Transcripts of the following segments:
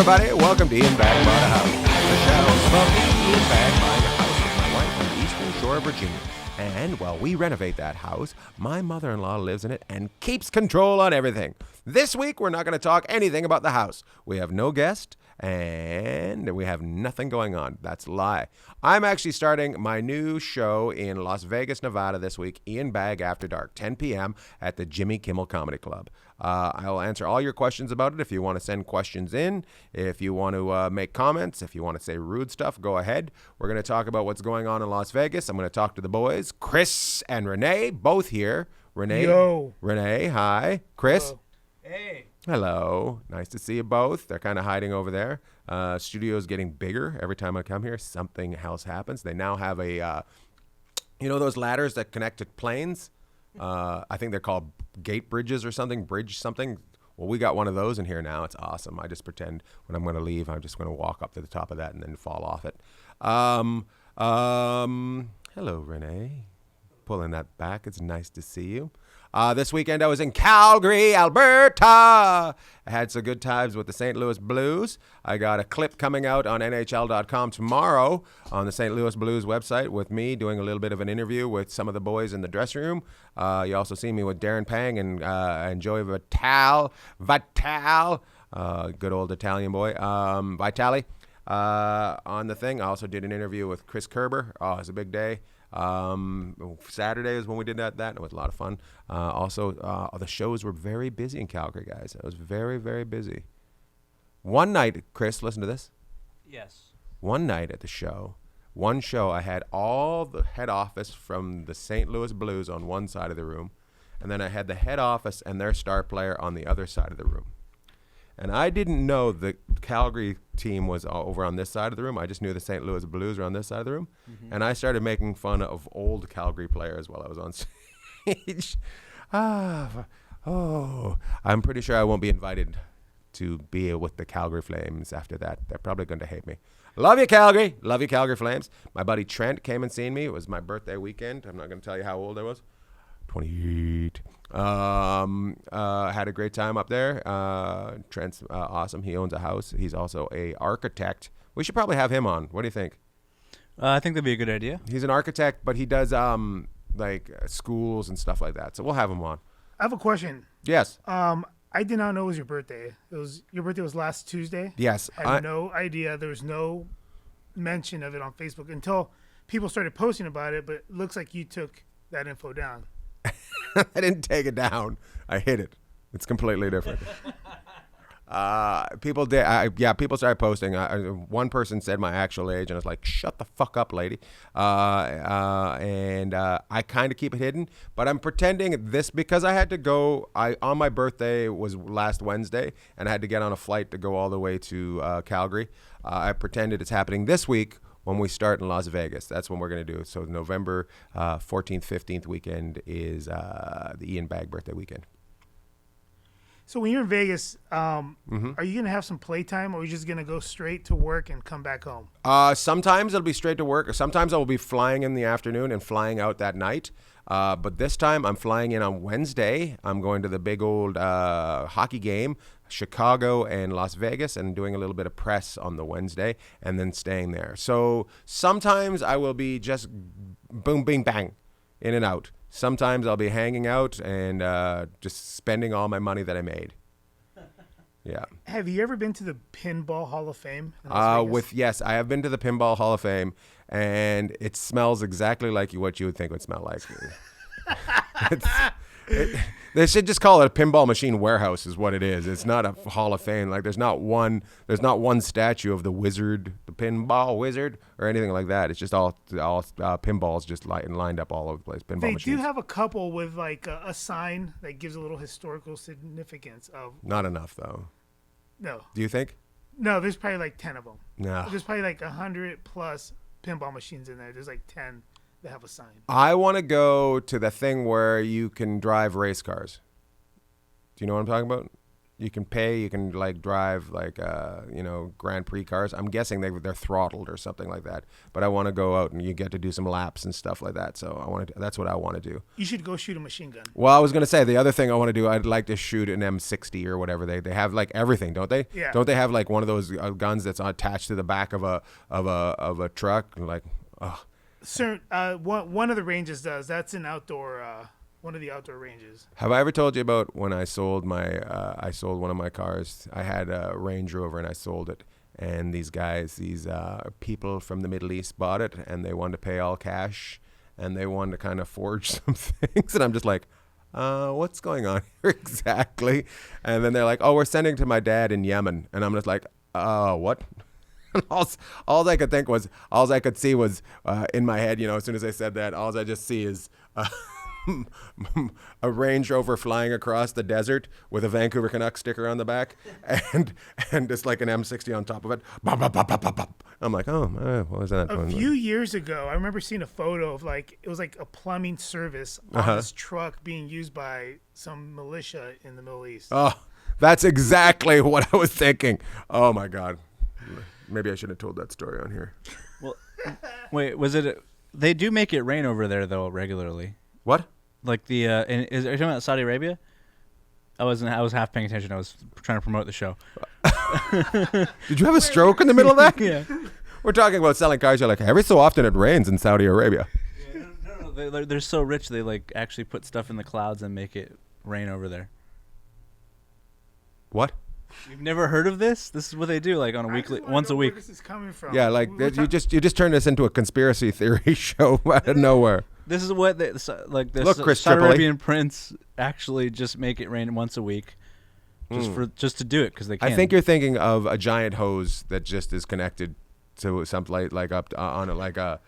everybody. Welcome to Ian Bagg Bought a House, the show about me, Ian Bagg, buying a house with my wife on the Eastern Shore of Virginia. And while we renovate that house, my mother-in-law lives in it and keeps control on everything. This week, we're not going to talk anything about the house. We have no guest, and we have nothing going on. That's a lie. I'm actually starting my new show in Las Vegas, Nevada this week, Ian Bagg After Dark, 10 p.m. at the Jimmy Kimmel Comedy Club. I'll answer all your questions about it. If you want to send questions in, if you want to make comments, if you want to say rude stuff, go ahead. We're going to talk about what's going on in Las Vegas. I'm going to talk to the boys, Chris and Renee, both here. Renee, Yo. Renee, hi. Chris. Hello. Hey. Hello. Nice to see you both. They're kind of hiding over there. Studio's getting bigger. Every time I come here, something else happens. They now have a, those ladders that connect to planes? I think they're called gate bridges or something, bridge something. Well, we got one of those in here now. It's awesome. I just pretend when I'm going to leave, I'm just going to walk up to the top of that and then fall off it. Hello, Renee. Pulling that back. It's nice to see you. This weekend I was in Calgary, Alberta. I had some good times with the St. Louis Blues. I got a clip coming out on NHL.com tomorrow on the St. Louis Blues website with me doing a little bit of an interview with some of the boys in the dressing room. You also see me with Darren Pang and Joey Vital, good old Italian boy, Vitali, on the thing. I also did an interview with Chris Kerber. Oh, it was a big day. Saturday is when we did that. It was a lot of fun. The shows were very busy in Calgary, guys. It was very, very busy. One night, Chris, listen to this. Yes. One night at the show, I had all the head office from the St. Louis Blues on one side of the room, and then I had the head office and their star player on the other side of the room. And I didn't know the Calgary team was over on this side of the room. I just knew the St. Louis Blues were on this side of the room. Mm-hmm. And I started making fun of old Calgary players while I was on stage. I'm pretty sure I won't be invited to be with the Calgary Flames after that. They're probably going to hate me. Love you, Calgary. Love you, Calgary Flames. My buddy Trent came and seen me. It was my birthday weekend. I'm not going to tell you how old I was. 28. Had a great time up there. Trent's awesome. He owns a house. He's also a architect. We should probably have him on. What do you think? I think that'd be a good idea. He's an architect, but he does schools and stuff like that. So we'll have him on. I have a question. Yes. I did not know it was your birthday. Your birthday was last Tuesday. Yes. I had no idea. There was no mention of it on Facebook until people started posting about it, but it looks like you took that info down. I didn't take it down. I hid it. It's completely different. People started posting. One person said my actual age, and I was like, shut the fuck up, lady. And I kind of keep it hidden, but I'm pretending this because I had to go. On my birthday was last Wednesday, and I had to get on a flight to go all the way to Calgary. I pretended it's happening this week when we start in Las Vegas. That's when we're going to do it. So November 14th, 15th weekend is the Ian Bagg birthday weekend. So when you're in Vegas, are you going to have some playtime, or are you just going to go straight to work and come back home? Sometimes it'll be straight to work. Or sometimes I will be flying in the afternoon and flying out that night. But this time I'm flying in on Wednesday. I'm going to the big old hockey game, Chicago and Las Vegas, and doing a little bit of press on the Wednesday and then staying there. So sometimes I will be just boom, bing, bang, in and out. Sometimes I'll be hanging out and just spending all my money that I made. Yeah. Have you ever been to the Pinball Hall of Fame in Las Vegas? Yes, I have been to the Pinball Hall of Fame, and it smells exactly like what you would think it would smell like. They should just call it a pinball machine warehouse is what it is. It's not a Hall of Fame. Like there's not one statue of the wizard, the pinball wizard, or anything like that. It's just all pinballs just lined up all over the place. Pinball machines. They do have a couple with like a sign that gives a little historical significance of. Not enough though. No. Do you think? No, there's probably like 10 of them. No. There's probably like 100 plus pinball machines in there. There's like 10 that have a sign. I want to go to the thing where you can drive race cars. Do you know what I'm talking about? You can pay. You can like drive like Grand Prix cars. I'm guessing they're throttled or something like that. But I want to go out and you get to do some laps and stuff like that. So that's what I want to do. You should go shoot a machine gun. Well, I was gonna say the other thing I want to do. I'd like to shoot an M60 or whatever. They have like everything, don't they? Yeah. Don't they have like one of those guns that's attached to the back of a truck? Like, oh. Sir, one of the ranges does. That's an outdoor. One of the outdoor ranges. Have I ever told you about when I sold I sold one of my cars? I had a Range Rover and I sold it. And these people from the Middle East bought it and they wanted to pay all cash and they wanted to kind of forge some things. And I'm just like, what's going on here exactly? And then they're like, oh, we're sending it to my dad in Yemen. And I'm just like, what? all I could see was in my head, as soon as I said that, all I just see is a Range Rover flying across the desert with a Vancouver Canucks sticker on the back and just like an M60 on top of it. Bop, bop, bop, bop, bop, bop. I'm like, what was that? A few years ago, I remember seeing a photo of it was like a plumbing service on this truck being used by some militia in the Middle East. Oh, that's exactly what I was thinking. Oh my God. Maybe I should have told that story on here. Well, wait, they do make it rain over there though regularly. What? Like are you talking about Saudi Arabia? I was half paying attention. I was trying to promote the show. Did you have a stroke in the middle of that? Yeah. We're talking about selling cars. You're like, every so often it rains in Saudi Arabia. Yeah, no, they're so rich. They like actually put stuff in the clouds and make it rain over there. What? You've never heard of this? This is what they do, like on a weekly, once a week. Where this is coming from? Yeah, like you just turned this into a conspiracy theory show out of nowhere. This is what the Look, Chris Saudi Tripoli. Arabian prince actually just make it rain once a week, just to do it because they can. I think you're thinking of a giant hose that just is connected to something like up on it, like a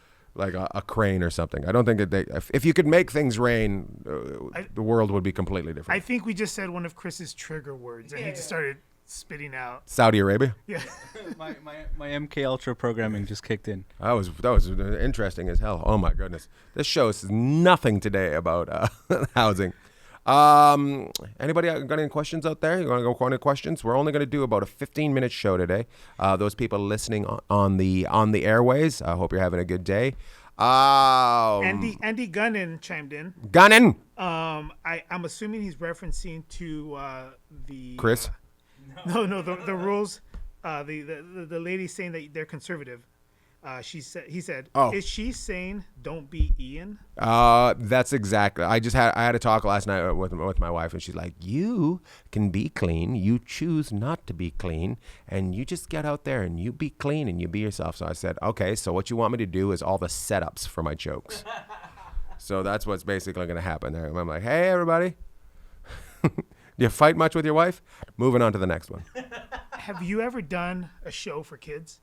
crane or something. I don't think that if you could make things rain, the world would be completely different. I think we just said one of Chris's trigger words, and he just started spitting out. Saudi Arabia. Yeah. my MK Ultra programming just kicked in. That was interesting as hell. Oh my goodness, this show is nothing today about housing. Anybody got any questions out there? You want to go any questions? We're only going to do about a 15-minute show today. Those people listening on the airways, I hope you're having a good day. Andy Gunnan chimed in. Gunnan. I'm assuming he's referencing to the Chris. No, the rules. The lady saying that they're conservative. He said, oh. Is she saying don't be Ian? That's exactly. I had a talk last night with my wife, and she's like, you can be clean. You choose not to be clean, and you just get out there and you be clean and you be yourself. So I said, okay, so what you want me to do is all the setups for my jokes. So that's what's basically going to happen there. I'm like, hey, everybody. Do you fight much with your wife? Moving on to the next one. Have you ever done a show for kids?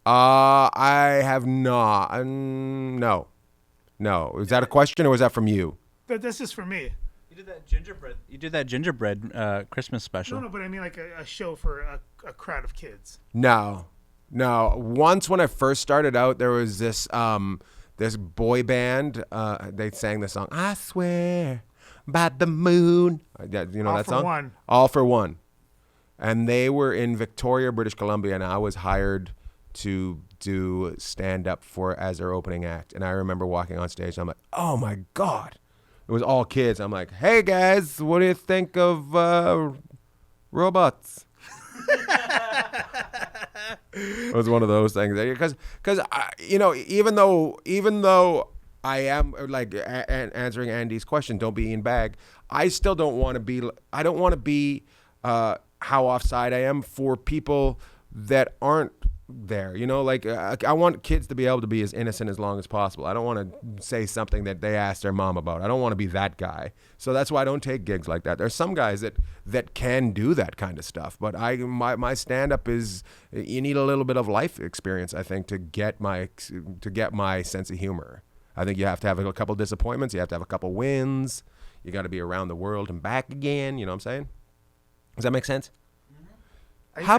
I have not. No. Is that a question or was that from you? That's just for me. You did that gingerbread Christmas special. No, but I mean like a show for a crowd of kids. No. Once when I first started out, there was this boy band. They sang the song "I Swear by the Moon." You know that song? All for One. All for One. And they were in Victoria, British Columbia, and I was hired to do stand-up as their opening act. And I remember walking on stage, and I'm like, oh my God. It was all kids. I'm like, hey guys, what do you think of robots? It was one of those things. Because even though I am like answering Andy's question, don't be Ian Bagg, I still don't want to be how offside I am for people that aren't there. I want kids to be able to be as innocent as long as possible. I don't want to say something that they asked their mom about. I don't want to be that guy. So that's why I don't take gigs like that. There's some guys that can do that kind of stuff, but my stand-up is, you need a little bit of life experience, I think, to get my sense of humor. I think you have to have a couple disappointments. You have to have a couple wins. You got to be around the world and back again. You know what I'm saying? Does that make sense? Mm-hmm. How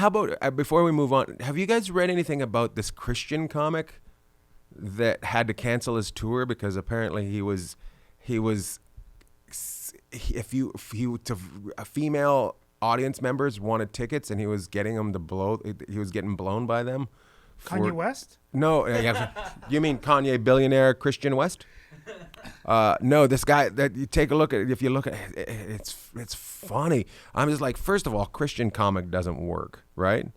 about before we move on, have you guys read anything about this Christian comic that had to cancel his tour because apparently a female audience members wanted tickets, and he was getting them to blow. He was getting blown by them. Kanye West? No, you mean Kanye billionaire Christian West? No, this guy that you take a look at it, if you look at it, it's funny. I'm just like, first of all, Christian comic doesn't work, right?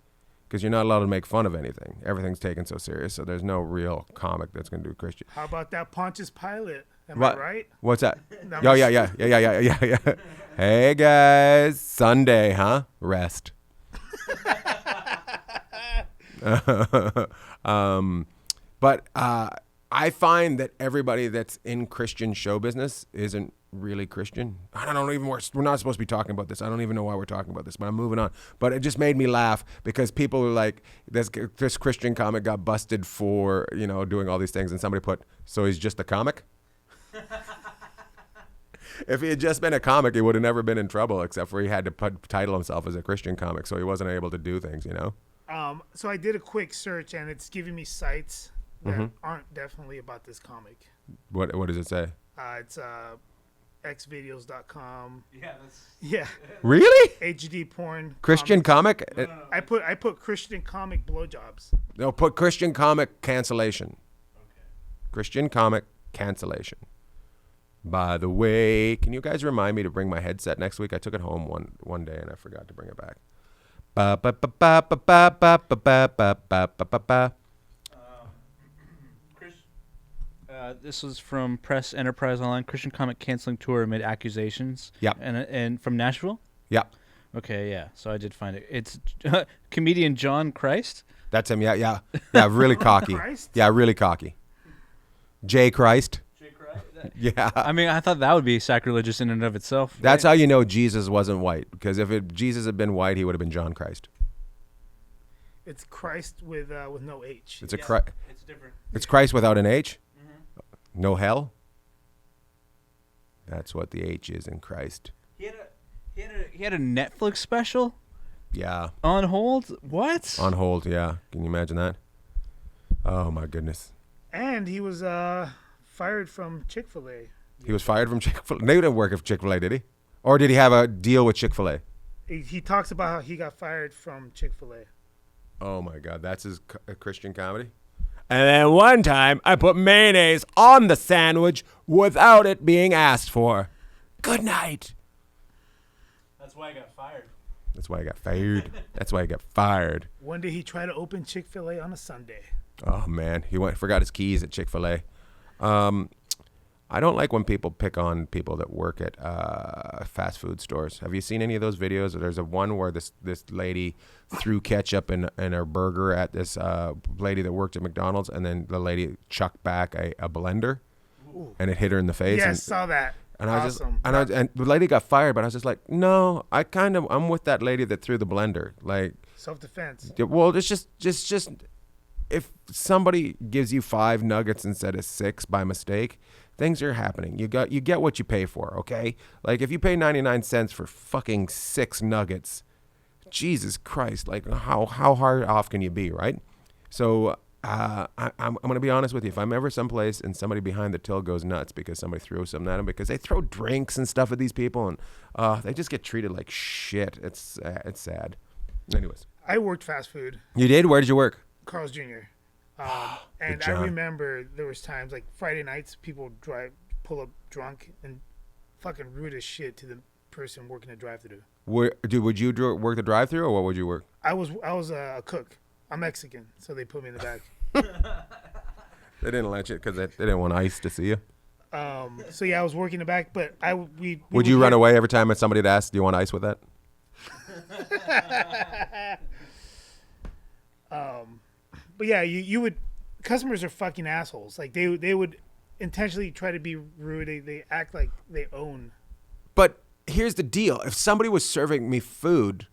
Because you're not allowed to make fun of anything. Everything's taken so serious, so there's no real comic that's going to do Christian. How about that Pontius Pilate? Am I right? What's that? Oh, yeah. Hey, guys. Sunday, huh? Rest. But I find that everybody that's in Christian show business isn't really Christian. I don't even, we're not supposed to be talking about this. I don't even know why we're talking about this, but I'm moving on. But it just made me laugh because people are like, this Christian comic got busted for, doing all these things. And somebody put, so he's just a comic? If he had just been a comic, he would have never been in trouble, except for he had to title himself as a Christian comic. So he wasn't able to do things, So I did a quick search, and it's giving me sites that aren't definitely about this comic. What does it say? It's xvideos.com. Yeah. Really? HD porn. Christian comic? No. I put Christian comic blowjobs. No, put Christian comic cancellation. Okay. Christian comic cancellation. By the way, can you guys remind me to bring my headset next week? I took it home one day and I forgot to bring it back. This was from Press Enterprise Online. Christian comic canceling tour amid accusations. Yep. And from Nashville? Yep. Okay, yeah. So I did find it. It's comedian John Christ. That's him. Yeah. Really cocky. Christ? Yeah, really cocky. J. Christ. Yeah. I mean, I thought that would be sacrilegious in and of itself. That's how you know Jesus wasn't white. Because if Jesus had been white, he would have been John Christ. It's Christ with no H. It's It's different. It's Christ without an H. No hell. That's what the H is in Christ. He had a Netflix special Yeah. on hold. What? On hold. Yeah. Can you imagine that? Oh my goodness. And he was fired from Chick-fil-A. He was fired from Chick-fil-A. They didn't work at Chick-fil-A, did he? Or did he have a deal with Chick-fil-A? He talks about how he got fired from Chick-fil-A. Oh my God, that's his Christian comedy? And then one time, I put mayonnaise on the sandwich without it being asked for. Good night. That's why I got fired. That's why I got fired. That's why I got fired. One day he tried to open Chick-fil-A on a Sunday. Oh man, he forgot his keys at Chick-fil-A. I don't like when people pick on people that work at fast food stores. Have you seen any of those videos? There's one where this lady threw ketchup in her burger at this lady that worked at McDonald's, and then the lady chucked back a blender, and it hit her in the face. Yes, saw that. And I was awesome. and the lady got fired, but I was just like, no, I'm with that lady that threw the blender. Like, Self-defense. well, it's just if somebody gives you 5 nuggets instead of 6 by mistake, things are happening. You get what you pay for, okay? Like if you pay 99 cents for fucking 6 nuggets, Jesus Christ, like how hard off can you be, right? So I'm gonna be honest with you. If I'm ever someplace and somebody behind the till goes nuts because somebody threw something at them, because they throw drinks and stuff at these people, and they just get treated like shit. It's sad. Anyways, I worked fast food. you did? Where did you work? Carl's Jr. And I job. remember there was times like Friday nights, people pull up drunk and fucking rude as shit to the person working the drive-thru. Would you work the drive-thru, or what would you work? I was a cook. I'm Mexican, so they put me in the back. They didn't let you because they didn't want ICE to see you. So yeah, I was working the back, but we Would you run away every time somebody would ask, "Do you want ICE with that?" But yeah, you would. Customers are fucking assholes. Like they would intentionally try to be rude. They act like they own. But here's the deal: if somebody was serving me food,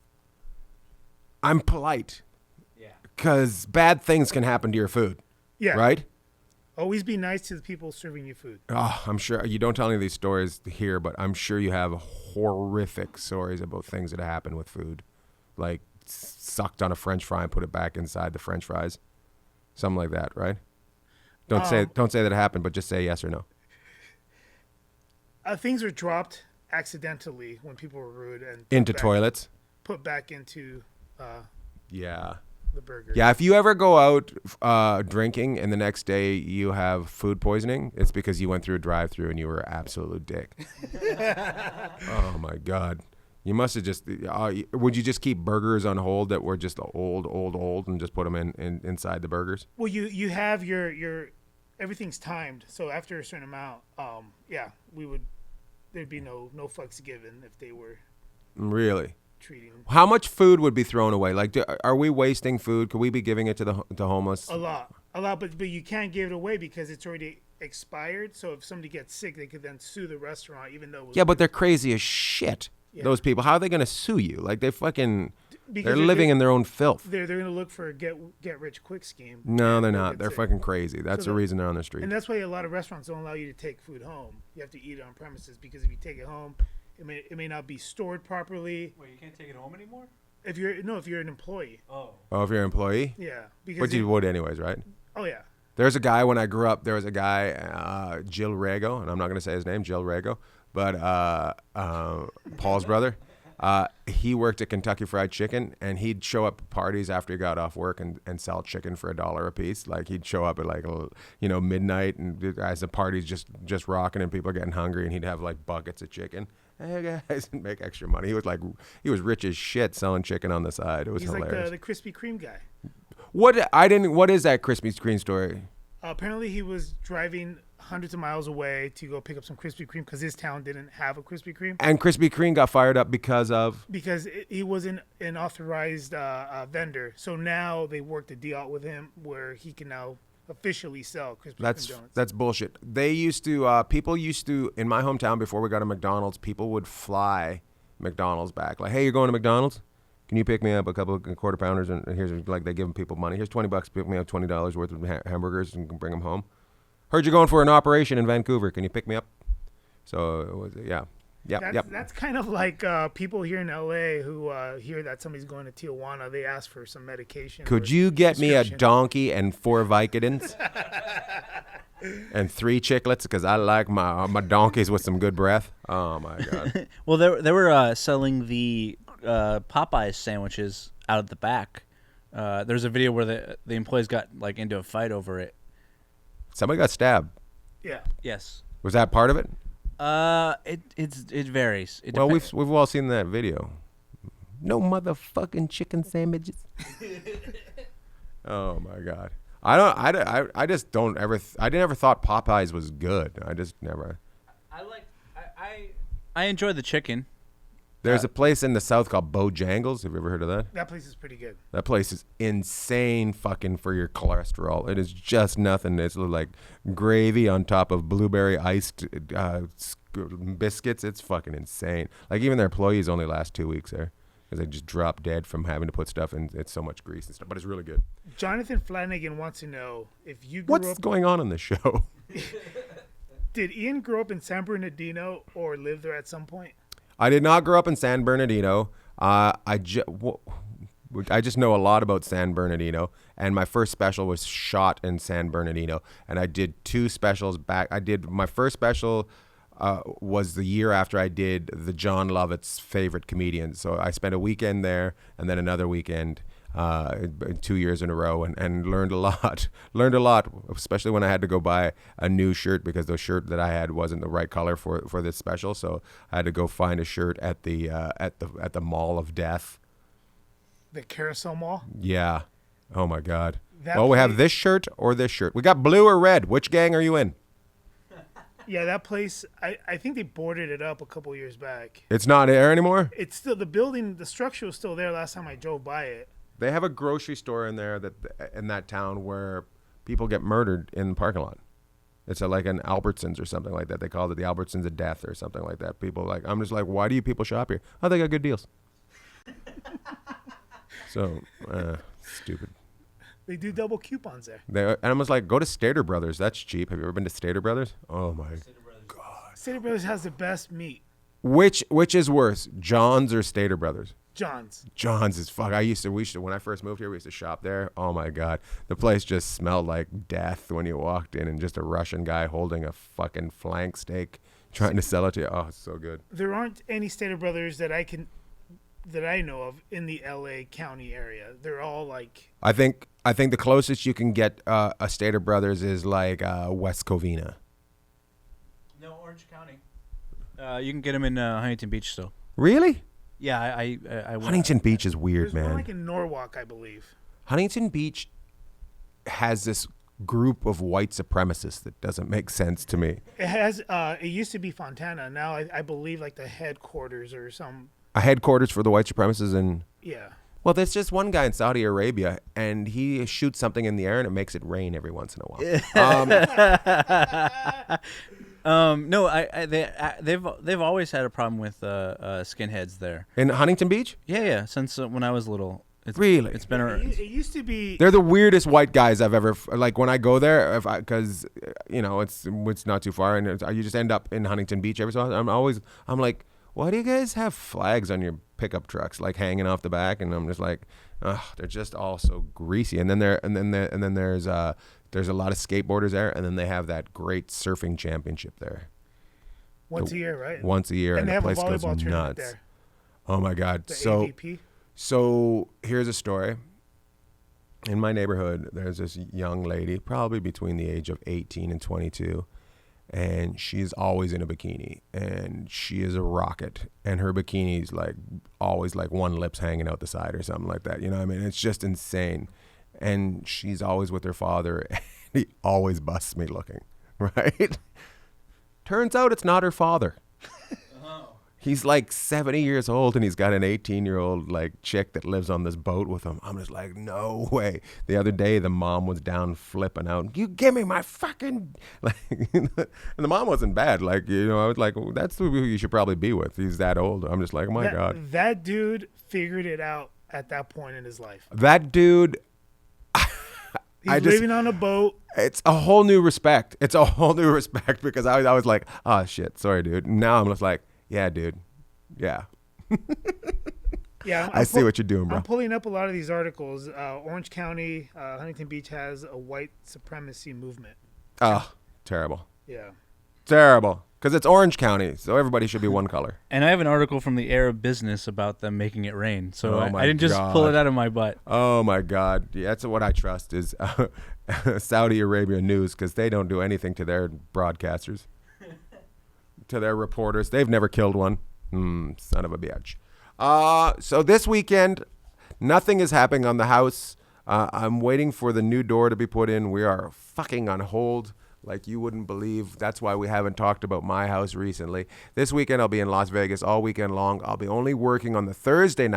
I'm polite. Yeah. Because bad things can happen to your food. Yeah. Right? Always be nice to the people serving you food. Oh, I'm sure you don't tell any of these stories here, but I'm sure you have horrific stories about things that happen with food, like sucked on a French fry and put it back inside the French fries, something like that, right? Don't say that it happened, but just say yes or no. Things were dropped accidentally when people were rude and Into toilets. put back into Yeah. the burger. Yeah, if you ever go out drinking and the next day you have food poisoning, it's because you went through a drive-through and you were an absolute dick. Oh my God. You must have just, would you just keep burgers on hold that were just old and just put them inside the burgers? Well, you have your everything's timed. So after a certain amount, there'd be no fucks given if they were Really? treating How much food would be thrown away? Like, are we wasting food? Could we be giving it to the homeless? a lot, but you can't give it away because it's already expired. So if somebody gets sick, they could then sue the restaurant, even though it was Yeah, but they're crazy as shit. Yeah. Those people. How are they going to sue you? Like, they're because living in their own filth. They're going to look for a get rich quick scheme. No, they're And not. get They're sick. fucking crazy. That's the reason they're on the street. And that's why a lot of restaurants don't allow you to take food home. You have to eat it on premises because if you take it home, it may not be stored properly. Wait, you can't take it home anymore? If you're an employee, Oh. Oh, if you're an employee? yeah, because But you would anyways, right? oh yeah, There's a guy, when I grew up, there was a guy, Jill Rego, and I'm not going to say his name, Jill Rego, but Paul's brother. He worked at Kentucky Fried Chicken, and he'd show up at parties after he got off work and sell chicken for $1 a piece. Like, he'd show up at midnight, and as the party's just rocking and people are getting hungry, and he'd have like buckets of chicken. Hey guys, and make extra money. He was rich as shit selling chicken on the side. It was he's hilarious. like the Krispy Kreme guy. What is that Krispy Kreme story? Apparently, he was driving hundreds of miles away to go pick up some Krispy Kreme because his town didn't have a Krispy Kreme. And Krispy Kreme got fired up because he was an authorized vendor. So now they worked a deal out with him where he can now officially sell Krispy Kreme donuts. That's bullshit. They used to people used to, in my hometown before we got a McDonald's, people would fly McDonald's back. Like, hey, you're going to McDonald's? Can you pick me up a couple of quarter pounders? And here's, like, they give people money. Here's $20. Pick me up $20 worth of hamburgers and bring them home. Heard you're going for an operation in Vancouver. Can you pick me up? So it was, yeah. Yep. That's kind of like people here in LA who hear that somebody's going to Tijuana. They ask for some medication. Could you get me a prescription. donkey and 4 Vicodins? And 3 chiclets, because I like my donkeys with some good breath. Oh, my God. Well, they were selling the Popeyes sandwiches out of the back. There's a video where the employees got like into a fight over it. Somebody got stabbed. Yeah. Yes. Was that part of it? It varies. Well, we've all seen that video. No motherfucking chicken sandwiches. Oh my God. I just don't ever. I never thought Popeyes was good. I just never. I enjoy the chicken. There's a place in the South called Bojangles. Have you ever heard of that? That place is pretty good. That place is insane fucking for your cholesterol. It is just nothing. It's like gravy on top of blueberry iced biscuits. It's fucking insane. Like, even their employees only last 2 weeks there because they just drop dead from having to put stuff in. It's so much grease and stuff, but it's really good. Jonathan Flanagan wants to know if you grew What's up. going on in this show? Did Ian grow up in San Bernardino or live there at some point? I did not grow up in San Bernardino. I just know a lot about San Bernardino, and my first special was shot in San Bernardino, and I did 2 specials back. My first special was the year after I did the John Lovett's favorite comedians. So I spent a weekend there, and then another weekend 2 years in a row, and learned a lot. Learned a lot, especially when I had to go buy a new shirt because the shirt that I had wasn't the right color for this special. So I had to go find a shirt at the Mall of Death. The Carousel Mall? Yeah. Oh my God. That Well, we have place- this shirt or this shirt. We got blue or red. Which gang are you in? Yeah, that place, I think they boarded it up a couple years back. It's not there anymore. It's still, the building, the structure was still there last time I drove by it. They have a grocery store in there in that town where people get murdered in the parking lot. It's like an Albertsons or something like that. They called it the Albertsons of death or something like that. I'm just like, why do you people shop here? Oh, they got good deals. So, stupid. They do double coupons there. And I was like, go to Stater Brothers. That's cheap. Have you ever been to Stater Brothers? Oh my. Stater Brothers has the best meat. Which is worse, John's or Stater Brothers? John's. John's is fuck. When I first moved here, we used to shop there. Oh my God. The place just smelled like death when you walked in, and just a Russian guy holding a fucking flank steak trying to sell it to you. Oh, it's so good. There aren't any Stater Brothers that I know of in the L.A. County area. They're all like. I think the closest you can get a Stater Brothers is like West Covina. No, Orange County. You can get them in Huntington Beach still. Really? Yeah, I Huntington Beach is weird, There's man. one like in Norwalk, I believe. Huntington Beach has this group of white supremacists that doesn't make sense to me. It has. It used to be Fontana. Now I believe like the headquarters or some. A headquarters for the white supremacists in. Yeah. Well, there's just one guy in Saudi Arabia, and he shoots something in the air, and it makes it rain every once in a while. No, they've always had a problem with skinheads there. In Huntington Beach? Yeah, since when I was little. Really? It's been It used to be. They're the weirdest white guys I've ever like. When I go there, because it's not too far, and you just end up in Huntington Beach every so often. I'm like, why do you guys have flags on your pickup trucks like hanging off the back? And I'm just like, they're just all so greasy. And then there's a lot of skateboarders there, and then they have that great surfing championship there. Once a year, right? Once a year, And and they the have a place goes volleyball tournament nuts. there. Oh my God! The So AVP. So here's a story. In my neighborhood, there's this young lady, probably between the age of 18 and 22, and she's always in a bikini, and she is a rocket, and her bikini's like always like one lip's hanging out the side or something like that. You know what I mean? It's just insane. And she's always with her father, and he always busts me looking, right? Turns out it's not her father. He's like 70 years old, and he's got an 18-year-old like chick that lives on this boat with him. I'm just like, no way. The other day, the mom was down flipping out. You give me my fucking like, and the mom wasn't bad. Like, I was like, well, that's who you should probably be with. He's that old. I'm just like, oh my God. That dude figured it out at that point in his life. That dude. He's living on a boat. It's a whole new respect. It's a whole new respect because I was like, oh shit, sorry, dude. Now I'm just like. Yeah, dude. Yeah. Yeah, I see what you're doing, bro. I'm pulling up a lot of these articles. Orange County, Huntington Beach has a white supremacy movement. Oh, terrible. Yeah. Terrible. Because it's Orange County, so everybody should be one color. And I have an article from the Arab Business about them making it rain. So I didn't just God. pull it out of my butt. Oh, my God. Yeah, that's what I trust is Saudi Arabia News because they don't do anything to their broadcasters. To their reporters. They've never killed one. Son of a bitch. So this weekend, nothing is happening on the house. I'm waiting for the new door to be put in. We are fucking on hold like you wouldn't believe. That's why we haven't talked about my house recently. This weekend, I'll be in Las Vegas all weekend long. I'll be only working on the Thursday,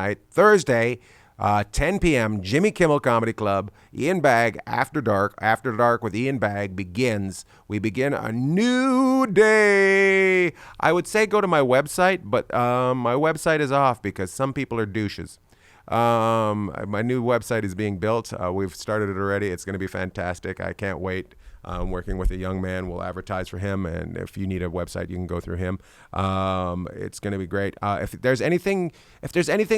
10 p.m., Jimmy Kimmel Comedy Club, Ian Bagg, After Dark with Ian Bagg begins. We begin a new day. I would say go to my website, but my website is off because some people are douches. My new website is being built. We've started it already. It's going to be fantastic. I can't wait. I'm working with a young man. We'll advertise for him, and if you need a website, you can go through him. It's going to be great. If there's anything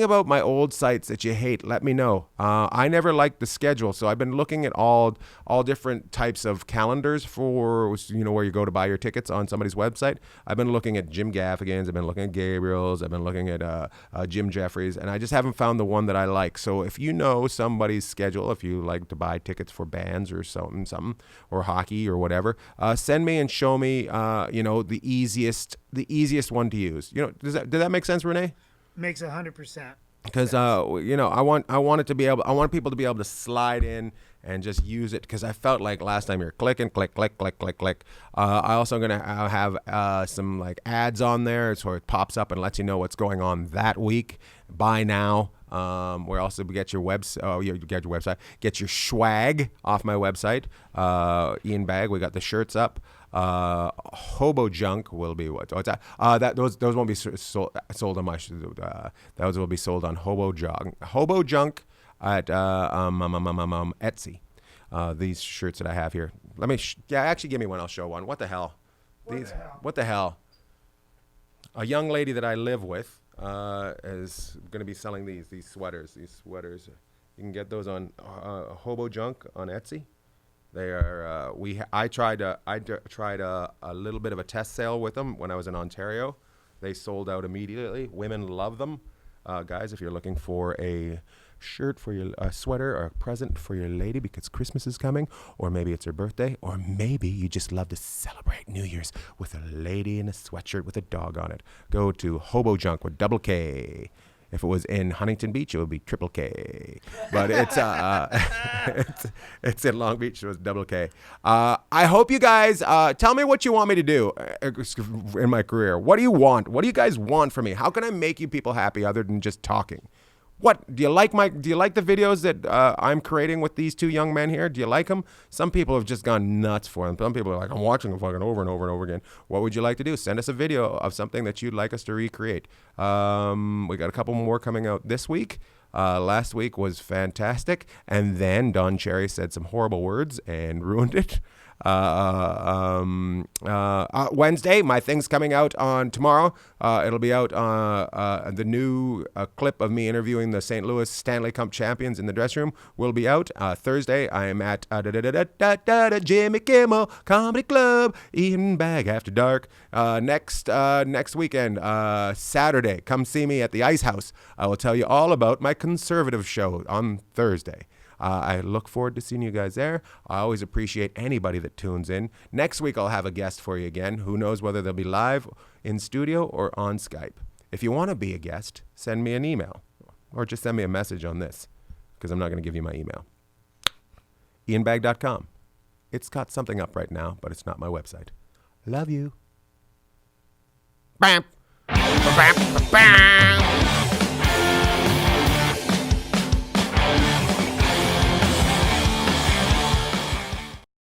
about my old sites that you hate, let me know. I never liked the schedule, so I've been looking at all different types of calendars for where you go to buy your tickets on somebody's website. I've been looking at Jim Gaffigan's. I've been looking at Gabriel's. I've been looking at Jim Jeffries, and I just haven't found the one that I like. So if you know somebody's schedule, if you like to buy tickets for bands or something, or hockey or whatever, send me and show me the easiest one to use. Did that make sense, Renee? Makes 100%. Because I want people to be able to slide in and just use it, because I felt like last time you're clicking, click. I also going to have some like ads on there, so it pops up and lets you know what's going on that week. Buy now. Where also we get your website, get your swag off my website. Ian Bagg, we got the shirts up. Hobo Junk will be what's that? Those won't be sold on my. Those will be sold on Hobo Junk. Hobo Junk at Etsy. These shirts that I have here. Actually give me one. I'll show one. What the hell? What the hell? A young lady that I live with is going to be selling these sweaters. You can get those on Hobo Junk on Etsy. They are. I tried a little bit of a test sale with them when I was in Ontario. They sold out immediately. Women love them. Guys, if you're looking for a shirt for your sweater or a present for your lady because Christmas is coming, or maybe it's her birthday, or maybe you just love to celebrate New Year's with a lady in a sweatshirt with a dog on it, go to Hobo Junk with double K. If it was in Huntington Beach, it would be triple K. But it's it's in Long Beach, so it's double K. I hope you guys tell me what you want me to do in my career. What do you want? What do you guys want from me? How can I make you people happy other than just talking? What do you like the videos that I'm creating with these two young men here? Do you like them? Some people have just gone nuts for them. Some people are like, I'm watching them fucking over and over and over again. What would you like to do? Send us a video of something that you'd like us to recreate. We got a couple more coming out this week. Last week was fantastic, and then Don Cherry said some horrible words and ruined it. Wednesday, my thing's coming out on tomorrow. It'll be out the new clip of me interviewing the St. Louis Stanley Cup champions in the dressing room will be out. Thursday, I am at Jimmy Kimmel Comedy Club, eating Bagg after dark. Next weekend, Saturday, come see me at the Ice House. I will tell you all about my conservative show on Thursday. I look forward to seeing you guys there. I always appreciate anybody that tunes in. Next week, I'll have a guest for you again. Who knows whether they'll be live in studio or on Skype. If you want to be a guest, send me an email or just send me a message on this because I'm not going to give you my email. IanBagg.com. It's got something up right now, but it's not my website. Love you. Bam. Bam. Bam.